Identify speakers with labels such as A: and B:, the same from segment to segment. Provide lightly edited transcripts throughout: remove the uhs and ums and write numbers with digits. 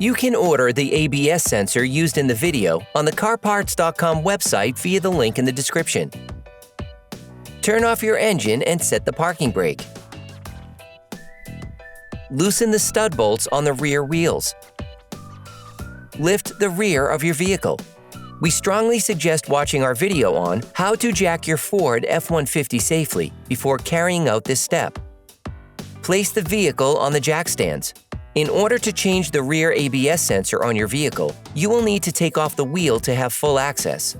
A: You can order the ABS sensor used in the video on the CarParts.com website via the link in the description. Turn off your engine and set the parking brake. Loosen the stud bolts on the rear wheels. Lift the rear of your vehicle. We strongly suggest watching our video on how to jack your Ford F150 safely before carrying out this step. Place the vehicle on the jack stands. In order to change the rear ABS sensor on your vehicle, you will need to take off the wheel to have full access.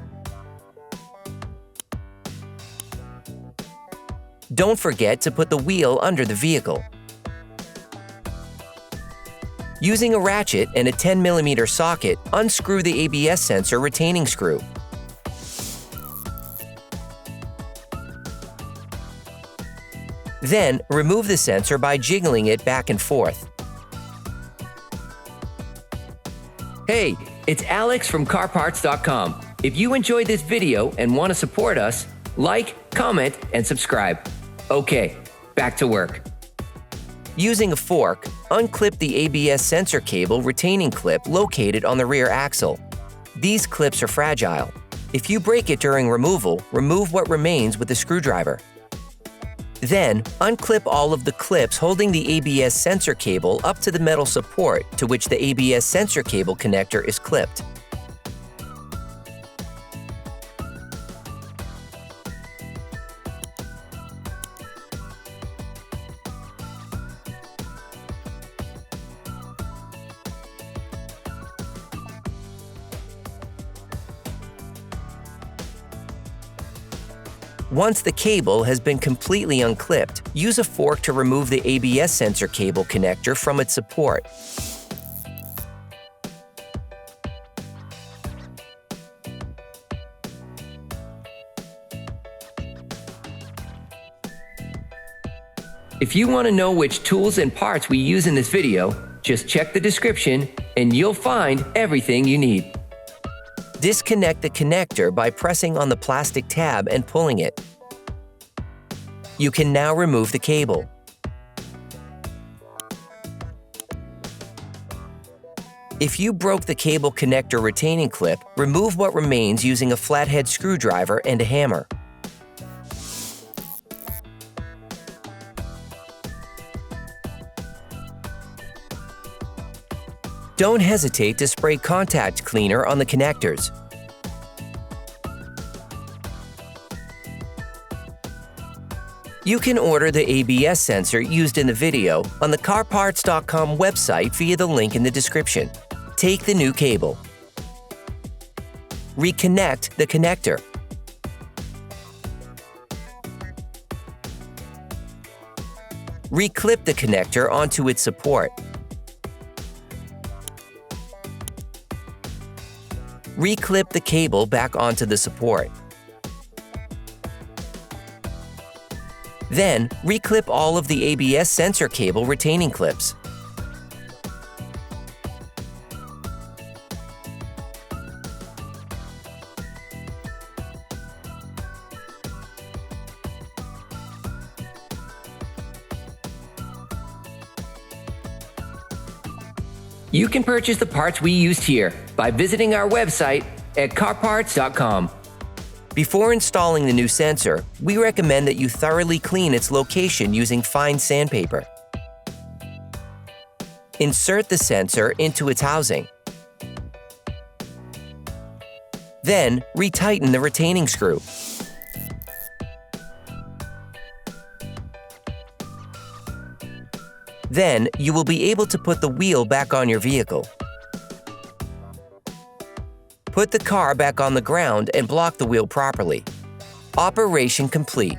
A: Don't forget to put the wheel under the vehicle. Using a ratchet and a 10mm socket, unscrew the ABS sensor retaining screw. Then, remove the sensor by jiggling it back and forth. Hey, it's Alex from CarParts.com. If you enjoyed this video and want to support us, like, comment, and subscribe. Okay, back to work. Using a fork, unclip the ABS sensor cable retaining clip located on the rear axle. These clips are fragile. If you break it during removal, remove what remains with a screwdriver. Then, unclip all of the clips holding the ABS sensor cable up to the metal support to which the ABS sensor cable connector is clipped. Once the cable has been completely unclipped, use a fork to remove the ABS sensor cable connector from its support. If you want to know which tools and parts we use in this video, just check the description and you'll find everything you need. Disconnect the connector by pressing on the plastic tab and pulling it. You can now remove the cable. If you broke the cable connector retaining clip, remove what remains using a flathead screwdriver and a hammer. Don't hesitate to spray contact cleaner on the connectors. You can order the ABS sensor used in the video on the CarParts.com website via the link in the description. Take the new cable. Reconnect the connector. Reclip the connector onto its support. Reclip the cable back onto the support. Then, reclip all of the ABS sensor cable retaining clips. You can purchase the parts we used here by visiting our website at CarParts.com. Before installing the new sensor, we recommend that you thoroughly clean its location using fine sandpaper. Insert the sensor into its housing. Then, retighten the retaining screw. Then, you will be able to put the wheel back on your vehicle. Put the car back on the ground and block the wheel properly. Operation complete.